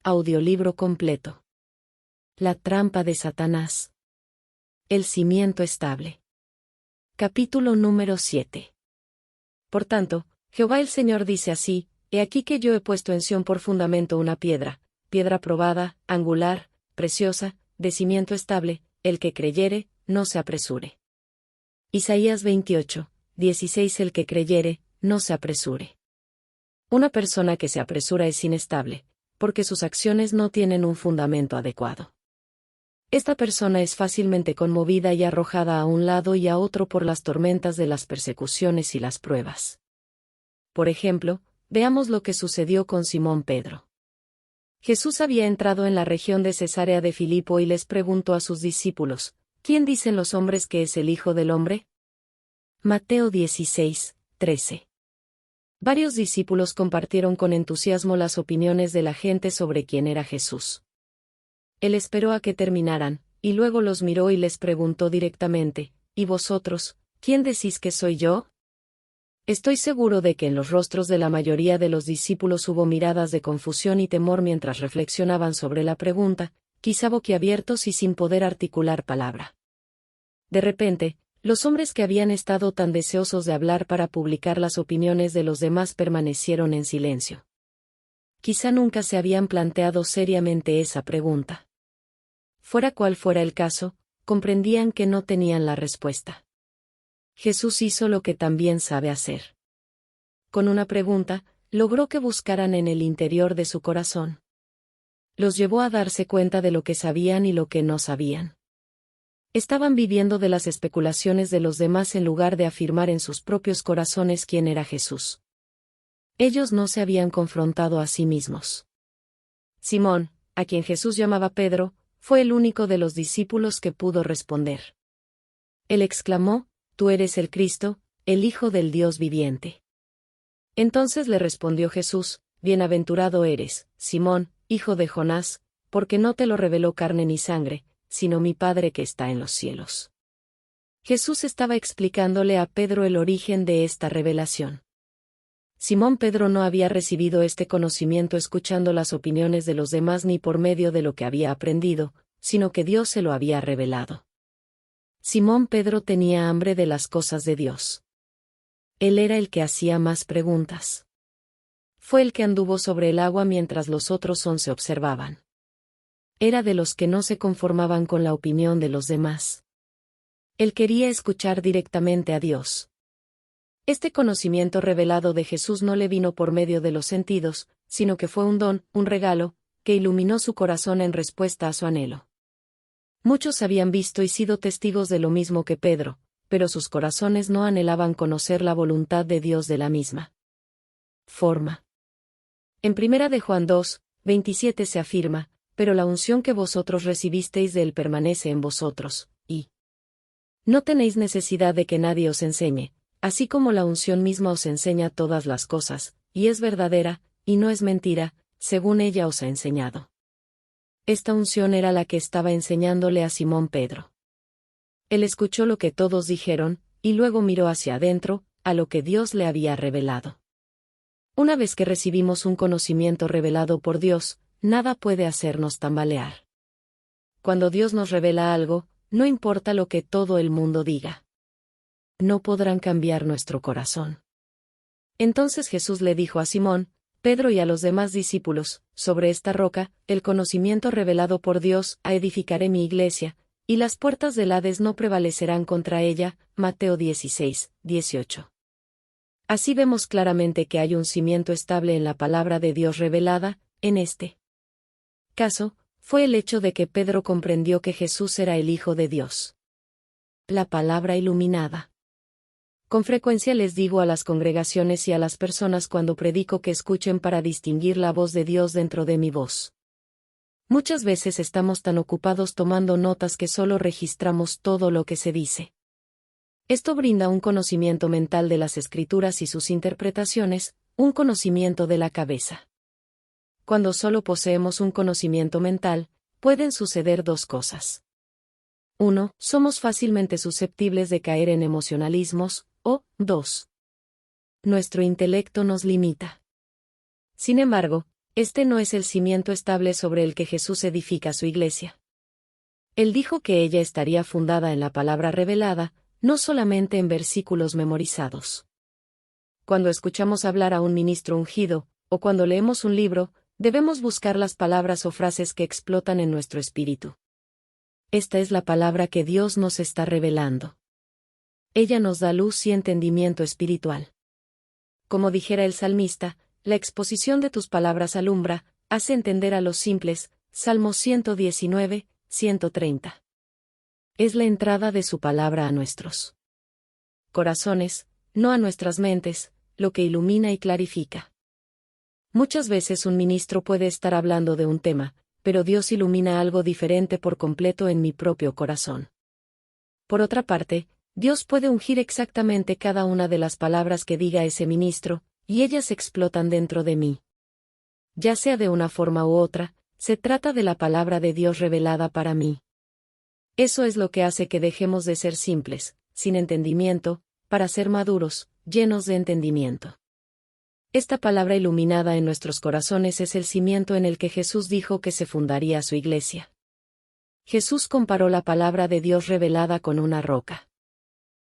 Audiolibro completo. La trampa de Satanás. El cimiento estable. Capítulo número 7. Por tanto, Jehová el Señor dice así: He aquí que yo he puesto en Sión por fundamento una piedra, piedra probada, angular, preciosa, de cimiento estable, el que creyere, no se apresure. Isaías 28, 16. El que creyere, no se apresure. Una persona que se apresura es inestable, porque sus acciones no tienen un fundamento adecuado. Esta persona es fácilmente conmovida y arrojada a un lado y a otro por las tormentas de las persecuciones y las pruebas. Por ejemplo, veamos lo que sucedió con Simón Pedro. Jesús había entrado en la región de Cesarea de Filipo y les preguntó a sus discípulos: ¿Quién dicen los hombres que es el Hijo del Hombre? Mateo 16, 13. Varios discípulos compartieron con entusiasmo las opiniones de la gente sobre quién era Jesús. Él esperó a que terminaran, y luego los miró y les preguntó directamente: ¿Y vosotros, quién decís que soy yo? Estoy seguro de que en los rostros de la mayoría de los discípulos hubo miradas de confusión y temor mientras reflexionaban sobre la pregunta, quizá boquiabiertos y sin poder articular palabra. De repente, los hombres que habían estado tan deseosos de hablar para publicar las opiniones de los demás permanecieron en silencio. Quizá nunca se habían planteado seriamente esa pregunta. Fuera cual fuera el caso, comprendían que no tenían la respuesta. Jesús hizo lo que también sabe hacer. Con una pregunta, logró que buscaran en el interior de su corazón. Los llevó a darse cuenta de lo que sabían y lo que no sabían. Estaban viviendo de las especulaciones de los demás en lugar de afirmar en sus propios corazones quién era Jesús. Ellos no se habían confrontado a sí mismos. Simón, a quien Jesús llamaba Pedro, fue el único de los discípulos que pudo responder. Él exclamó: Tú eres el Cristo, el Hijo del Dios viviente. Entonces le respondió Jesús: Bienaventurado eres, Simón, hijo de Jonás, porque no te lo reveló carne ni sangre, sino mi Padre que está en los cielos. Jesús estaba explicándole a Pedro el origen de esta revelación. Simón Pedro no había recibido este conocimiento escuchando las opiniones de los demás ni por medio de lo que había aprendido, sino que Dios se lo había revelado. Simón Pedro tenía hambre de las cosas de Dios. Él era el que hacía más preguntas. Fue el que anduvo sobre el agua mientras los otros 11 observaban. Era de los que no se conformaban con la opinión de los demás. Él quería escuchar directamente a Dios. Este conocimiento revelado de Jesús no le vino por medio de los sentidos, sino que fue un don, un regalo, que iluminó su corazón en respuesta a su anhelo. Muchos habían visto y sido testigos de lo mismo que Pedro, pero sus corazones no anhelaban conocer la voluntad de Dios de la misma forma. En 1 de Juan 2, 27 se afirma: Pero la unción que vosotros recibisteis de Él permanece en vosotros, y no tenéis necesidad de que nadie os enseñe, así como la unción misma os enseña todas las cosas, y es verdadera, y no es mentira, según ella os ha enseñado. Esta unción era la que estaba enseñándole a Simón Pedro. Él escuchó lo que todos dijeron, y luego miró hacia adentro, a lo que Dios le había revelado. Una vez que recibimos un conocimiento revelado por Dios, nada puede hacernos tambalear. Cuando Dios nos revela algo, no importa lo que todo el mundo diga. No podrán cambiar nuestro corazón. Entonces Jesús le dijo a Simón, Pedro y a los demás discípulos: Sobre esta roca, el conocimiento revelado por Dios, edificaré mi iglesia, y las puertas del Hades no prevalecerán contra ella. Mateo 16, 18. Así vemos claramente que hay un cimiento estable en la palabra de Dios revelada. En este caso, fue el hecho de que Pedro comprendió que Jesús era el Hijo de Dios. La palabra iluminada. Con frecuencia les digo a las congregaciones y a las personas cuando predico que escuchen para distinguir la voz de Dios dentro de mi voz. Muchas veces estamos tan ocupados tomando notas que solo registramos todo lo que se dice. Esto brinda un conocimiento mental de las Escrituras y sus interpretaciones, un conocimiento de la cabeza. Cuando solo poseemos un conocimiento mental, pueden suceder dos cosas. 1. Somos fácilmente susceptibles de caer en emocionalismos, o 2. Nuestro intelecto nos limita. Sin embargo, Este no es el cimiento estable sobre el que Jesús edifica su iglesia. Él dijo que ella estaría fundada en la palabra revelada, no solamente en versículos memorizados. Cuando escuchamos hablar a un ministro ungido, o cuando leemos un libro, debemos buscar las palabras o frases que explotan en nuestro espíritu. Esta es la palabra que Dios nos está revelando. Ella nos da luz y entendimiento espiritual. Como dijera el salmista, la exposición de tus palabras alumbra, hace entender a los simples, Salmo 119, 130. Es la entrada de su palabra a nuestros corazones, no a nuestras mentes, lo que ilumina y clarifica. Muchas veces un ministro puede estar hablando de un tema, pero Dios ilumina algo diferente por completo en mi propio corazón. Por otra parte, Dios puede ungir exactamente cada una de las palabras que diga ese ministro, y ellas explotan dentro de mí. Ya sea de una forma u otra, se trata de la palabra de Dios revelada para mí. Eso es lo que hace que dejemos de ser simples, sin entendimiento, para ser maduros, llenos de entendimiento. Esta palabra iluminada en nuestros corazones es el cimiento en el que Jesús dijo que se fundaría su iglesia. Jesús comparó la palabra de Dios revelada con una roca.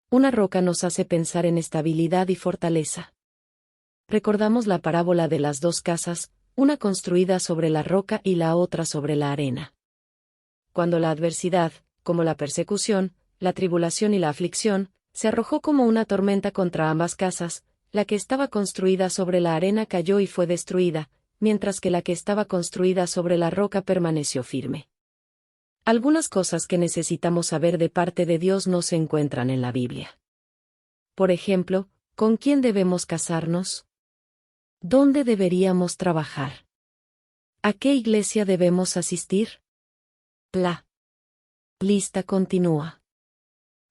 Una roca nos hace pensar en estabilidad y fortaleza. Recordamos la parábola de las dos casas, una construida sobre la roca y la otra sobre la arena. Cuando la adversidad, como la persecución, la tribulación y la aflicción, se arrojó como una tormenta contra ambas casas, la que estaba construida sobre la arena cayó y fue destruida, mientras que la que estaba construida sobre la roca permaneció firme. Algunas cosas que necesitamos saber de parte de Dios no se encuentran en la Biblia. Por ejemplo, ¿con quién debemos casarnos? ¿Dónde deberíamos trabajar? ¿A qué iglesia debemos asistir? La lista continúa.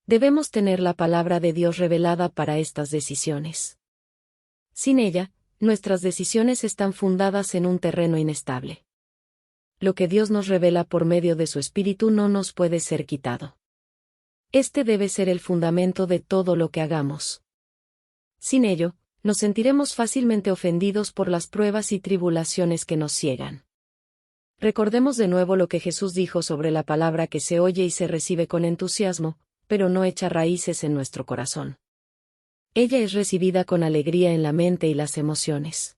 Debemos tener la palabra de Dios revelada para estas decisiones. Sin ella, nuestras decisiones están fundadas en un terreno inestable. Lo que Dios nos revela por medio de su Espíritu no nos puede ser quitado. Este debe ser el fundamento de todo lo que hagamos. Sin ello, nos sentiremos fácilmente ofendidos por las pruebas y tribulaciones que nos ciegan. Recordemos de nuevo lo que Jesús dijo sobre la palabra que se oye y se recibe con entusiasmo, pero no echa raíces en nuestro corazón. Ella es recibida con alegría en la mente y las emociones.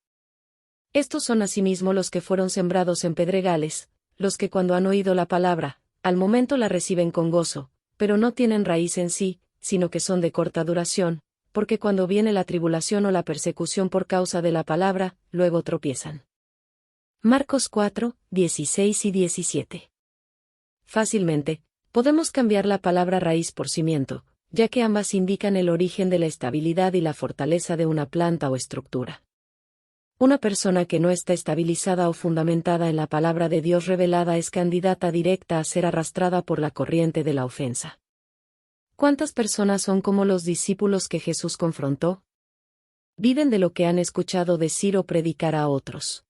Estos son asimismo los que fueron sembrados en pedregales, los que cuando han oído la palabra, al momento la reciben con gozo, pero no tienen raíz en sí, sino que son de corta duración, porque cuando viene la tribulación o la persecución por causa de la palabra, luego tropiezan. Marcos 4, 16 y 17. Fácilmente, podemos cambiar la palabra raíz por cimiento, ya que ambas indican el origen de la estabilidad y la fortaleza de una planta o estructura. Una persona que no está estabilizada o fundamentada en la palabra de Dios revelada es candidata directa a ser arrastrada por la corriente de la ofensa. ¿Cuántas personas son como los discípulos que Jesús confrontó? Viven de lo que han escuchado decir o predicar a otros.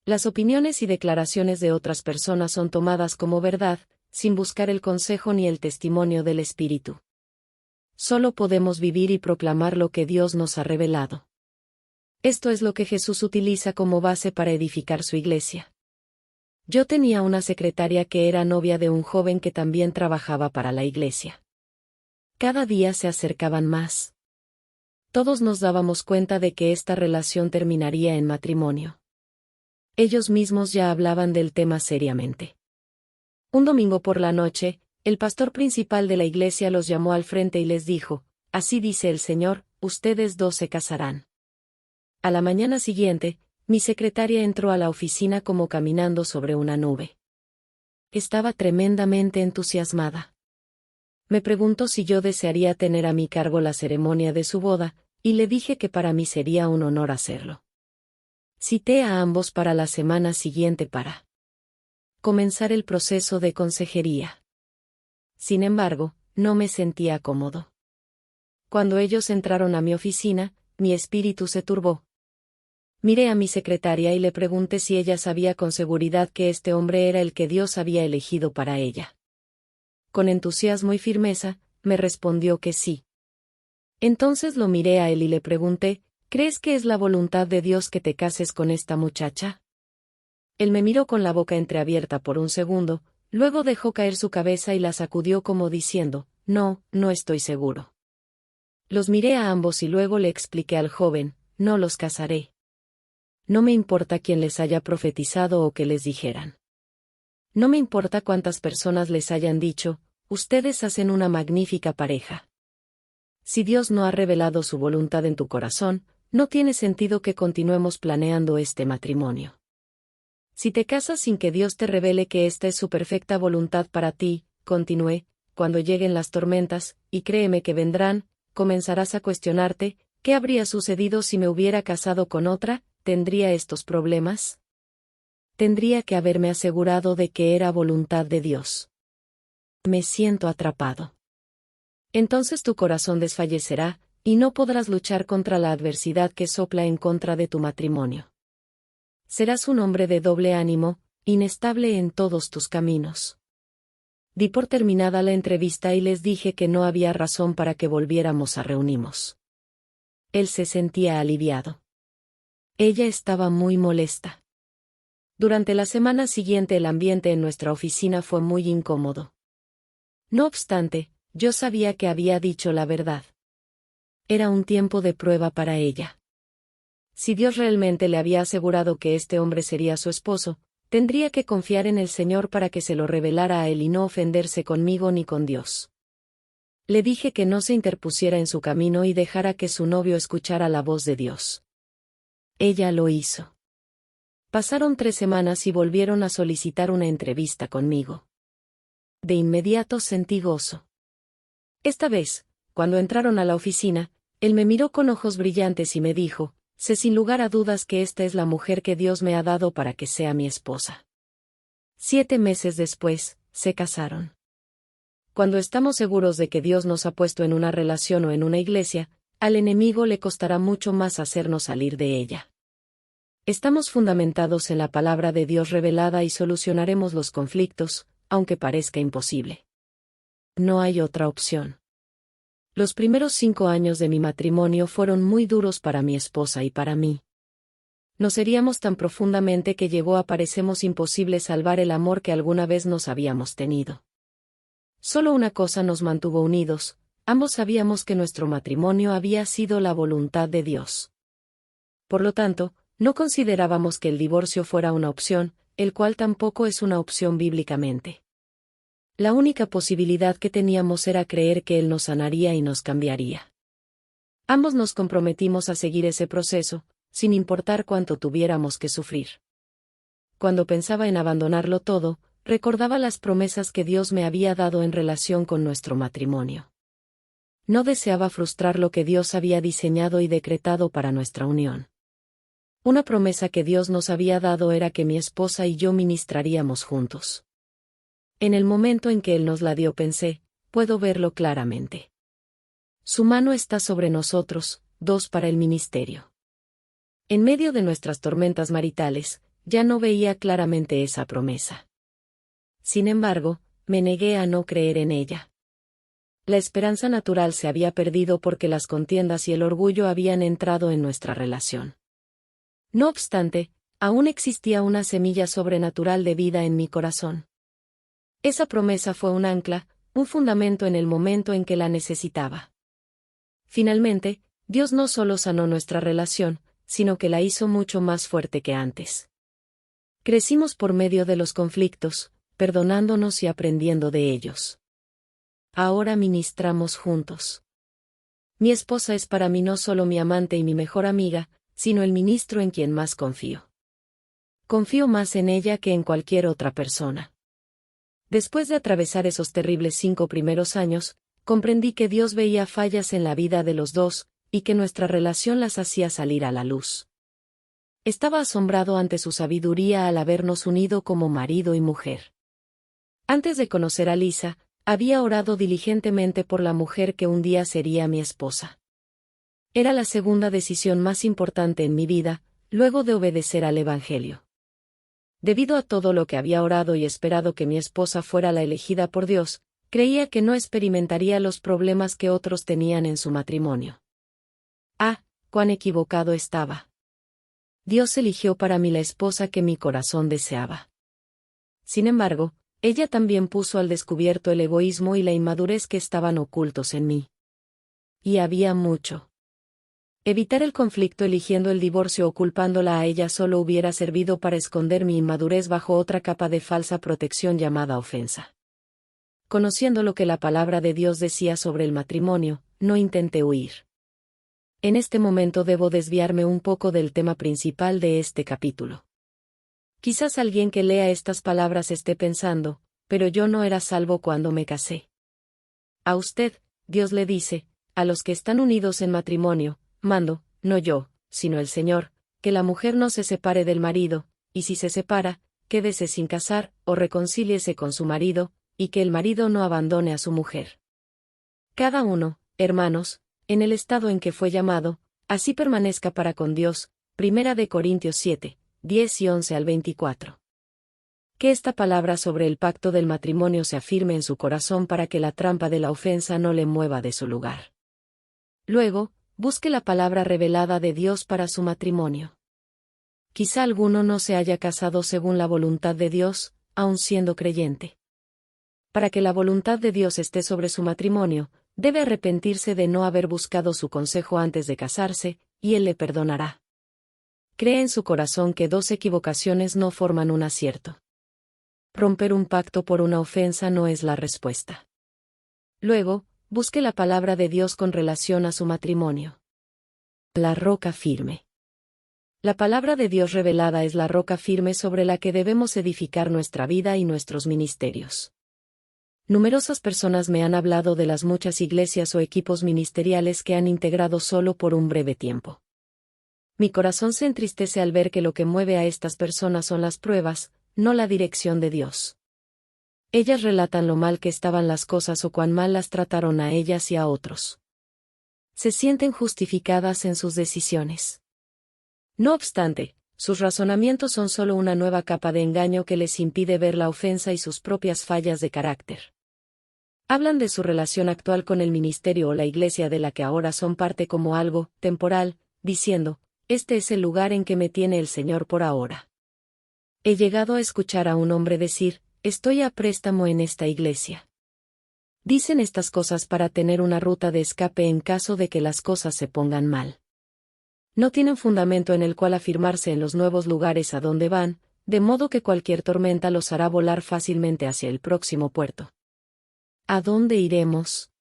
Las opiniones y declaraciones de otras personas son tomadas como verdad, sin buscar el consejo ni el testimonio del Espíritu. Solo podemos vivir y proclamar lo que Dios nos ha revelado. Esto es lo que Jesús utiliza como base para edificar su iglesia. Yo tenía una secretaria que era novia de un joven que también trabajaba para la iglesia. Cada día se acercaban más. Todos nos dábamos cuenta de que esta relación terminaría en matrimonio. Ellos mismos ya hablaban del tema seriamente. Un domingo por la noche, el pastor principal de la iglesia los llamó al frente y les dijo: «Así dice el Señor, ustedes dos se casarán». A la mañana siguiente, mi secretaria entró a la oficina como caminando sobre una nube. Estaba tremendamente entusiasmada. Me preguntó si yo desearía tener a mi cargo la ceremonia de su boda, y le dije que para mí sería un honor hacerlo. Cité a ambos para la semana siguiente para comenzar el proceso de consejería. Sin embargo, no me sentía cómodo. Cuando ellos entraron a mi oficina, mi espíritu se turbó. Miré a mi secretaria y le pregunté si ella sabía con seguridad que este hombre era el que Dios había elegido para ella. Con entusiasmo y firmeza, me respondió que sí. Entonces lo miré a él y le pregunté: «¿Crees que es la voluntad de Dios que te cases con esta muchacha?». Él me miró con la boca entreabierta por un segundo, luego dejó caer su cabeza y la sacudió como diciendo, no, no estoy seguro. Los miré a ambos y luego le expliqué al joven, no los casaré. No me importa quién les haya profetizado o que les dijeran. No me importa cuántas personas les hayan dicho, ustedes hacen una magnífica pareja. Si Dios no ha revelado su voluntad en tu corazón, no tiene sentido que continuemos planeando este matrimonio. Si te casas sin que Dios te revele que esta es su perfecta voluntad para ti, continué, cuando lleguen las tormentas, y créeme que vendrán, comenzarás a cuestionarte, ¿qué habría sucedido si me hubiera casado con otra? ¿Tendría estos problemas? Tendría que haberme asegurado de que era voluntad de Dios. Me siento atrapado. Entonces tu corazón desfallecerá, y no podrás luchar contra la adversidad que sopla en contra de tu matrimonio. Serás un hombre de doble ánimo, inestable en todos tus caminos. Di por terminada la entrevista y les dije que no había razón para que volviéramos a reunirnos. Él se sentía aliviado. Ella estaba muy molesta. Durante la semana siguiente el ambiente en nuestra oficina fue muy incómodo. No obstante, yo sabía que había dicho la verdad. Era un tiempo de prueba para ella. Si Dios realmente le había asegurado que este hombre sería su esposo, tendría que confiar en el Señor para que se lo revelara a él y no ofenderse conmigo ni con Dios. Le dije que no se interpusiera en su camino y dejara que su novio escuchara la voz de Dios. Ella lo hizo. Pasaron 3 semanas y volvieron a solicitar una entrevista conmigo. De inmediato sentí gozo. Esta vez, cuando entraron a la oficina, él me miró con ojos brillantes y me dijo, sé sin lugar a dudas que esta es la mujer que Dios me ha dado para que sea mi esposa. 7 meses después, se casaron. Cuando estamos seguros de que Dios nos ha puesto en una relación o en una iglesia, al enemigo le costará mucho más hacernos salir de ella. Estamos fundamentados en la palabra de Dios revelada y solucionaremos los conflictos, aunque parezca imposible. No hay otra opción. Los primeros 5 años de mi matrimonio fueron muy duros para mi esposa y para mí. Nos heríamos tan profundamente que llegó a parecernos imposible salvar el amor que alguna vez nos habíamos tenido. Solo una cosa nos mantuvo unidos, ambos sabíamos que nuestro matrimonio había sido la voluntad de Dios. Por lo tanto, no considerábamos que el divorcio fuera una opción, el cual tampoco es una opción bíblicamente. La única posibilidad que teníamos era creer que Él nos sanaría y nos cambiaría. Ambos nos comprometimos a seguir ese proceso, sin importar cuánto tuviéramos que sufrir. Cuando pensaba en abandonarlo todo, recordaba las promesas que Dios me había dado en relación con nuestro matrimonio. No deseaba frustrar lo que Dios había diseñado y decretado para nuestra unión. Una promesa que Dios nos había dado era que mi esposa y yo ministraríamos juntos. En el momento en que Él nos la dio pensé, puedo verlo claramente. Su mano está sobre nosotros, 2 para el ministerio. En medio de nuestras tormentas maritales, ya no veía claramente esa promesa. Sin embargo, me negué a no creer en ella. La esperanza natural se había perdido porque las contiendas y el orgullo habían entrado en nuestra relación. No obstante, aún existía una semilla sobrenatural de vida en mi corazón. Esa promesa fue un ancla, un fundamento en el momento en que la necesitaba. Finalmente, Dios no solo sanó nuestra relación, sino que la hizo mucho más fuerte que antes. Crecimos por medio de los conflictos, perdonándonos y aprendiendo de ellos. Ahora ministramos juntos. Mi esposa es para mí no solo mi amante y mi mejor amiga, sino el ministro en quien más confío. Confío más en ella que en cualquier otra persona. Después de atravesar esos terribles 5 primeros años, comprendí que Dios veía fallas en la vida de los dos, y que nuestra relación las hacía salir a la luz. Estaba asombrado ante su sabiduría al habernos unido como marido y mujer. Antes de conocer a Lisa, había orado diligentemente por la mujer que un día sería mi esposa. Era la segunda decisión más importante en mi vida, luego de obedecer al Evangelio. Debido a todo lo que había orado y esperado que mi esposa fuera la elegida por Dios, creía que no experimentaría los problemas que otros tenían en su matrimonio. Ah, cuán equivocado estaba. Dios eligió para mí la esposa que mi corazón deseaba. Sin embargo, ella también puso al descubierto el egoísmo y la inmadurez que estaban ocultos en mí. Y había mucho. Evitar el conflicto eligiendo el divorcio o culpándola a ella solo hubiera servido para esconder mi inmadurez bajo otra capa de falsa protección llamada ofensa. Conociendo lo que la palabra de Dios decía sobre el matrimonio, no intenté huir. En este momento debo desviarme un poco del tema principal de este capítulo. Quizás alguien que lea estas palabras esté pensando, pero yo no era salvo cuando me casé. A usted, Dios le dice, a los que están unidos en matrimonio, mando, no yo, sino el Señor, que la mujer no se separe del marido, y si se separa, quédese sin casar, o reconcíliese con su marido, y que el marido no abandone a su mujer. Cada uno, hermanos, en el estado en que fue llamado, así permanezca para con Dios. 1 Corintios 7, 10 y 11 al 24. Que esta palabra sobre el pacto del matrimonio se afirme en su corazón para que la trampa de la ofensa no le mueva de su lugar. Luego, busque la palabra revelada de Dios para su matrimonio. Quizá alguno no se haya casado según la voluntad de Dios, aun siendo creyente. Para que la voluntad de Dios esté sobre su matrimonio, debe arrepentirse de no haber buscado su consejo antes de casarse, y Él le perdonará. Cree en su corazón que 2 equivocaciones no forman un acierto. Romper un pacto por una ofensa no es la respuesta. Luego, busque la palabra de Dios con relación a su matrimonio. La roca firme. La palabra de Dios revelada es la roca firme sobre la que debemos edificar nuestra vida y nuestros ministerios. Numerosas personas me han hablado de las muchas iglesias o equipos ministeriales que han integrado solo por un breve tiempo. Mi corazón se entristece al ver que lo que mueve a estas personas son las pruebas, no la dirección de Dios. Ellas relatan lo mal que estaban las cosas o cuán mal las trataron a ellas y a otros. Se sienten justificadas en sus decisiones. No obstante, sus razonamientos son solo una nueva capa de engaño que les impide ver la ofensa y sus propias fallas de carácter. Hablan de su relación actual con el ministerio o la iglesia de la que ahora son parte como algo temporal, diciendo, este es el lugar en que me tiene el Señor por ahora. He llegado a escuchar a un hombre decir, estoy a préstamo en esta iglesia. Dicen estas cosas para tener una ruta de escape en caso de que las cosas se pongan mal. No tienen fundamento en el cual afirmarse en los nuevos lugares a donde van, de modo que cualquier tormenta los hará volar fácilmente hacia el próximo puerto. ¿A dónde iremos?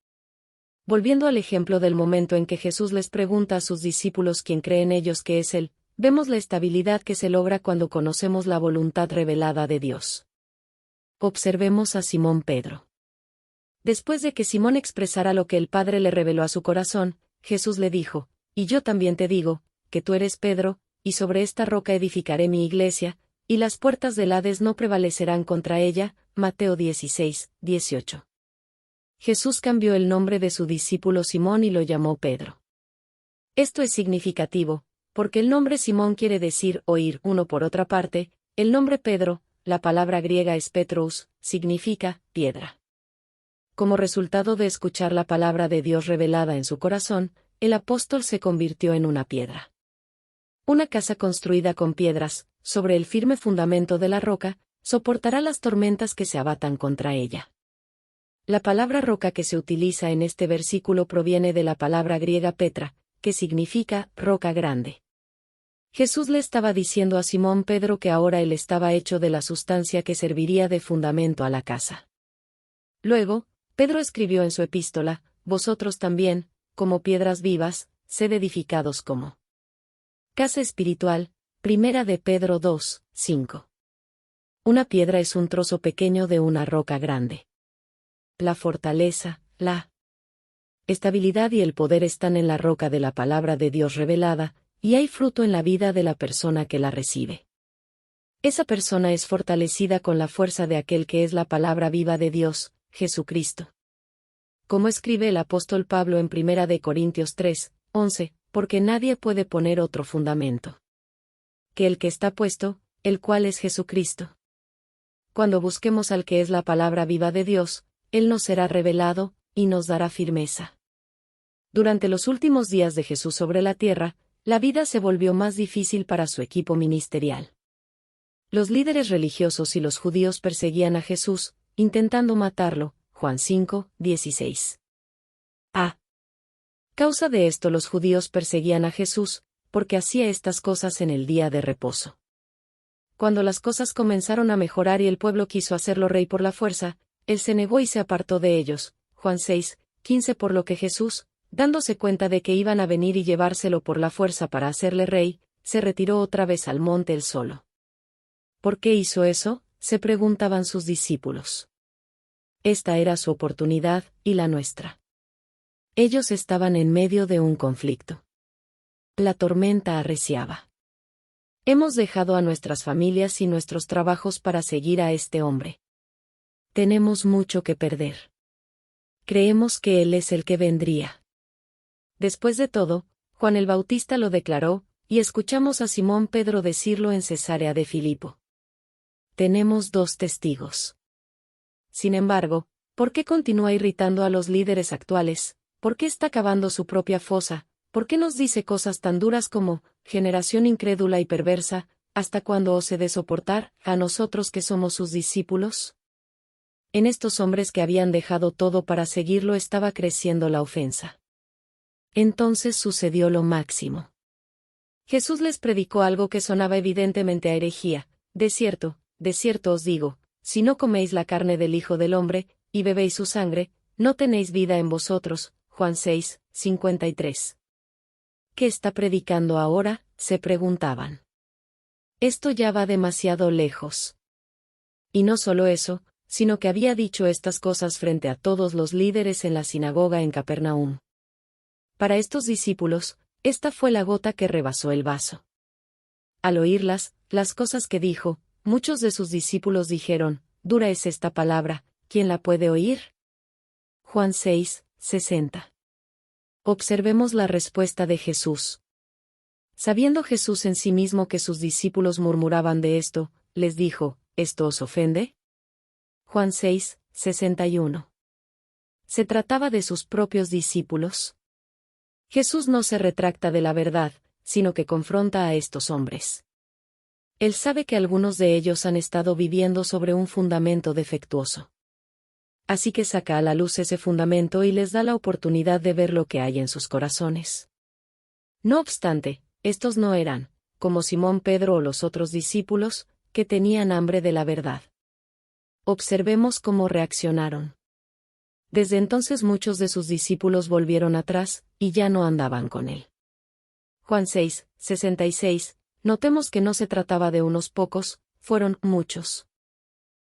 Volviendo al ejemplo del momento en que Jesús les pregunta a sus discípulos quién cree en ellos que es Él, vemos la estabilidad que se logra cuando conocemos la voluntad revelada de Dios. Observemos a Simón Pedro. Después de que Simón expresara lo que el Padre le reveló a su corazón, Jesús le dijo, y yo también te digo, que tú eres Pedro, y sobre esta roca edificaré mi iglesia, y las puertas del Hades no prevalecerán contra ella. Mateo 16, 18. Jesús cambió el nombre de su discípulo Simón y lo llamó Pedro. Esto es significativo, porque el nombre Simón quiere decir oír. Por otra parte, el nombre Pedro, la palabra griega es Petros, significa piedra. Como resultado de escuchar la palabra de Dios revelada en su corazón, el apóstol se convirtió en una piedra. Una casa construida con piedras, sobre el firme fundamento de la roca, soportará las tormentas que se abatan contra ella. La palabra roca que se utiliza en este versículo proviene de la palabra griega Petra, que significa roca grande. Jesús le estaba diciendo a Simón Pedro que ahora él estaba hecho de la sustancia que serviría de fundamento a la casa. Luego, Pedro escribió en su epístola, vosotros también, como piedras vivas, sed edificados como casa espiritual. 1 de Pedro 2, 5. Una piedra es un trozo pequeño de una roca grande. La fortaleza, la estabilidad y el poder están en la roca de la palabra de Dios revelada, y hay fruto en la vida de la persona que la recibe. Esa persona es fortalecida con la fuerza de aquel que es la palabra viva de Dios, Jesucristo. Como escribe el apóstol Pablo en 1 de Corintios 3, 11, porque nadie puede poner otro fundamento que el que está puesto, el cual es Jesucristo. Cuando busquemos al que es la palabra viva de Dios, Él nos será revelado, y nos dará firmeza. Durante los últimos días de Jesús sobre la tierra, La vida se volvió más difícil para su equipo ministerial. Los líderes religiosos y los judíos perseguían a Jesús, intentando matarlo. Juan 5, 16. A causa de esto los judíos perseguían a Jesús, porque hacía estas cosas en el día de reposo. Cuando las cosas comenzaron a mejorar y el pueblo quiso hacerlo rey por la fuerza, él se negó y se apartó de ellos. Juan 6, 15. Por lo que Jesús, dándose cuenta de que iban a venir y llevárselo por la fuerza para hacerle rey, se retiró otra vez al monte él solo. ¿Por qué hizo eso?, se preguntaban sus discípulos. Esta era su oportunidad, y la nuestra. Ellos estaban en medio de un conflicto. La tormenta arreciaba. Hemos dejado a nuestras familias y nuestros trabajos para seguir a este hombre. Tenemos mucho que perder. Creemos que él es el que vendría. Después de todo, Juan el Bautista lo declaró, y escuchamos a Simón Pedro decirlo en Cesarea de Filipo. Tenemos 2 testigos. Sin embargo, ¿por qué continúa irritando a los líderes actuales? ¿Por qué está cavando su propia fosa? ¿Por qué nos dice cosas tan duras como, generación incrédula y perversa, hasta cuándo os he de soportar, a nosotros que somos sus discípulos? En estos hombres que habían dejado todo para seguirlo estaba creciendo la ofensa. Entonces sucedió lo máximo. Jesús les predicó algo que sonaba evidentemente a herejía. De cierto os digo, si no coméis la carne del Hijo del Hombre, y bebéis su sangre, no tenéis vida en vosotros. Juan 6, 53. ¿Qué está predicando ahora?, se preguntaban. Esto ya va demasiado lejos. Y no solo eso, sino que había dicho estas cosas frente a todos los líderes en la sinagoga en Capernaum. Para estos discípulos, esta fue la gota que rebasó el vaso. Al oírlas, las cosas que dijo, muchos de sus discípulos dijeron, dura es esta palabra, ¿quién la puede oír? Juan 6, 60. Observemos la respuesta de Jesús. Sabiendo Jesús en sí mismo que sus discípulos murmuraban de esto, les dijo, ¿esto os ofende? Juan 6, 61. ¿Se trataba de sus propios discípulos? Jesús no se retracta de la verdad, sino que confronta a estos hombres. Él sabe que algunos de ellos han estado viviendo sobre un fundamento defectuoso. Así que saca a la luz ese fundamento y les da la oportunidad de ver lo que hay en sus corazones. No obstante, estos no eran, como Simón Pedro o los otros discípulos, que tenían hambre de la verdad. Observemos cómo reaccionaron. Desde entonces muchos de sus discípulos volvieron atrás, y ya no andaban con él. Juan 6, 66, notemos que no se trataba de unos pocos, fueron muchos.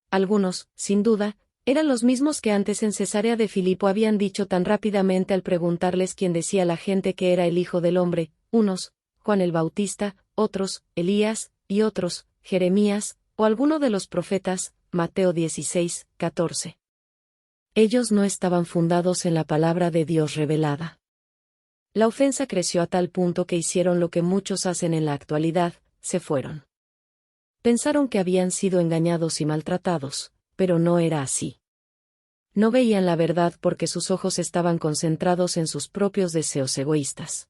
Algunos, sin duda, eran los mismos que antes en Cesarea de Filipo habían dicho tan rápidamente al preguntarles quién decía la gente que era el Hijo del Hombre, unos, Juan el Bautista, otros, Elías, y otros, Jeremías, o alguno de los profetas, Mateo 16, 14. Ellos no estaban fundados en la palabra de Dios revelada. La ofensa creció a tal punto que hicieron lo que muchos hacen en la actualidad, se fueron. Pensaron que habían sido engañados y maltratados, pero no era así. No veían la verdad porque sus ojos estaban concentrados en sus propios deseos egoístas.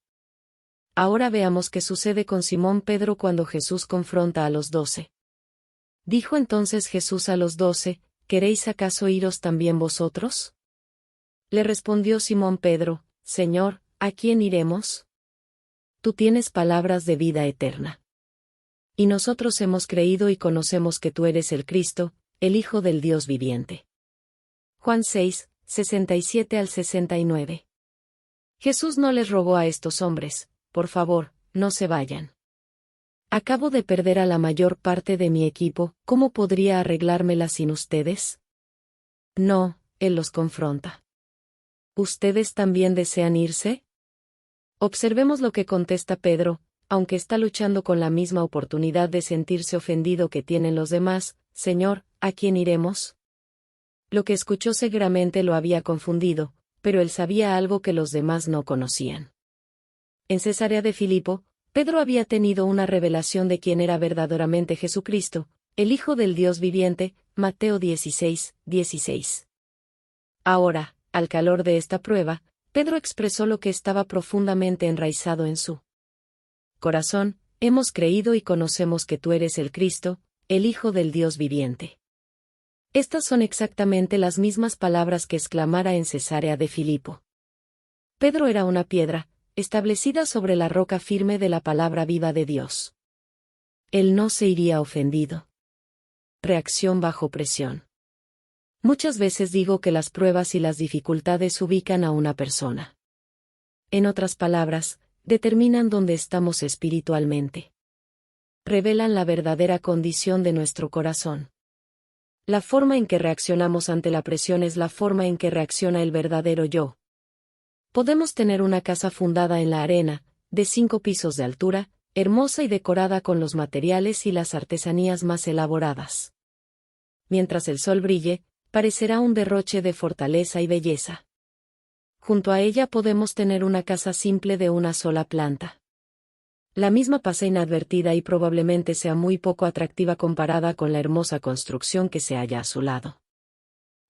Ahora veamos qué sucede con Simón Pedro cuando Jesús confronta a los 12. Dijo entonces Jesús a los 12, ¿queréis acaso iros también vosotros? Le respondió Simón Pedro, Señor, ¿a quién iremos? Tú tienes palabras de vida eterna. Y nosotros hemos creído y conocemos que tú eres el Cristo, el Hijo del Dios viviente. Juan 6, 67 al 69. Jesús no les rogó a estos hombres, por favor, no se vayan. Acabo de perder a la mayor parte de mi equipo, ¿cómo podría arreglármela sin ustedes? No, Él los confronta. ¿Ustedes también desean irse? Observemos lo que contesta Pedro, aunque está luchando con la misma oportunidad de sentirse ofendido que tienen los demás, Señor, ¿a quién iremos? Lo que escuchó seguramente lo había confundido, pero él sabía algo que los demás no conocían. En Cesarea de Filipo, Pedro había tenido una revelación de quién era verdaderamente Jesucristo, el Hijo del Dios viviente, Mateo 16, 16. Ahora, al calor de esta prueba, Pedro expresó lo que estaba profundamente enraizado en su Corazón, hemos creído y conocemos que tú eres el Cristo, el Hijo del Dios viviente. Estas son exactamente las mismas palabras que exclamara en Cesarea de Filipo. Pedro era una piedra, establecida sobre la roca firme de la palabra viva de Dios. Él no se iría ofendido. Reacción bajo presión. Muchas veces digo que las pruebas y las dificultades ubican a una persona. En otras palabras, determinan dónde estamos espiritualmente. Revelan la verdadera condición de nuestro corazón. La forma en que reaccionamos ante la presión es la forma en que reacciona el verdadero yo. Podemos tener una casa fundada en la arena, de 5 pisos de altura, hermosa y decorada con los materiales y las artesanías más elaboradas. Mientras el sol brille, parecerá un derroche de fortaleza y belleza. Junto a ella podemos tener una casa simple de una sola planta. La misma pasa inadvertida y probablemente sea muy poco atractiva comparada con la hermosa construcción que se halla a su lado.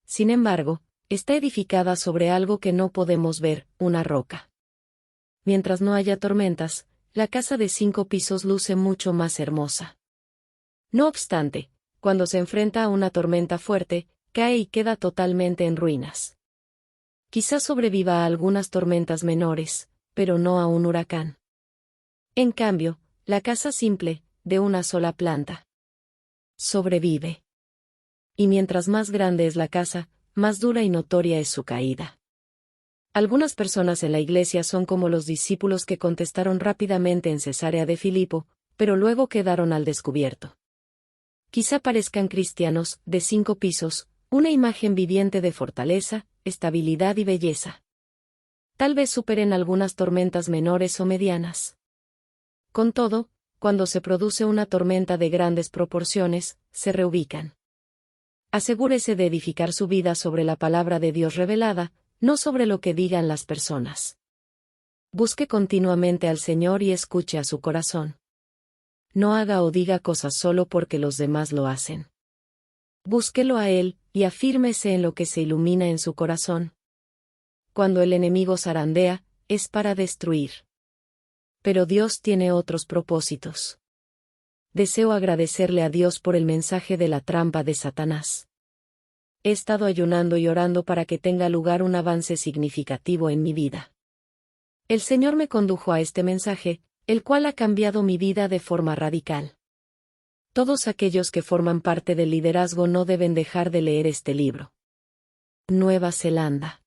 Sin embargo, está edificada sobre algo que no podemos ver, una roca. Mientras no haya tormentas, la casa de 5 pisos luce mucho más hermosa. No obstante, cuando se enfrenta a una tormenta fuerte, cae y queda totalmente en ruinas. Quizás sobreviva a algunas tormentas menores, pero no a un huracán. En cambio, la casa simple, de una sola planta, sobrevive. Y mientras más grande es la casa, más dura y notoria es su caída. Algunas personas en la iglesia son como los discípulos que contestaron rápidamente en Cesarea de Filipo, pero luego quedaron al descubierto. Quizá parezcan cristianos, de 5 pisos, una imagen viviente de fortaleza, estabilidad y belleza. Tal vez superen algunas tormentas menores o medianas. Con todo, cuando se produce una tormenta de grandes proporciones, se reubican. Asegúrese de edificar su vida sobre la palabra de Dios revelada, no sobre lo que digan las personas. Busque continuamente al Señor y escuche a su corazón. No haga o diga cosas solo porque los demás lo hacen. Búsquelo a Él, y afírmese en lo que se ilumina en su corazón. Cuando el enemigo zarandea, es para destruir. Pero Dios tiene otros propósitos. Deseo agradecerle a Dios por el mensaje de la trampa de Satanás. He estado ayunando y orando para que tenga lugar un avance significativo en mi vida. El Señor me condujo a este mensaje, el cual ha cambiado mi vida de forma radical. Todos aquellos que forman parte del liderazgo no deben dejar de leer este libro. Nueva Zelanda.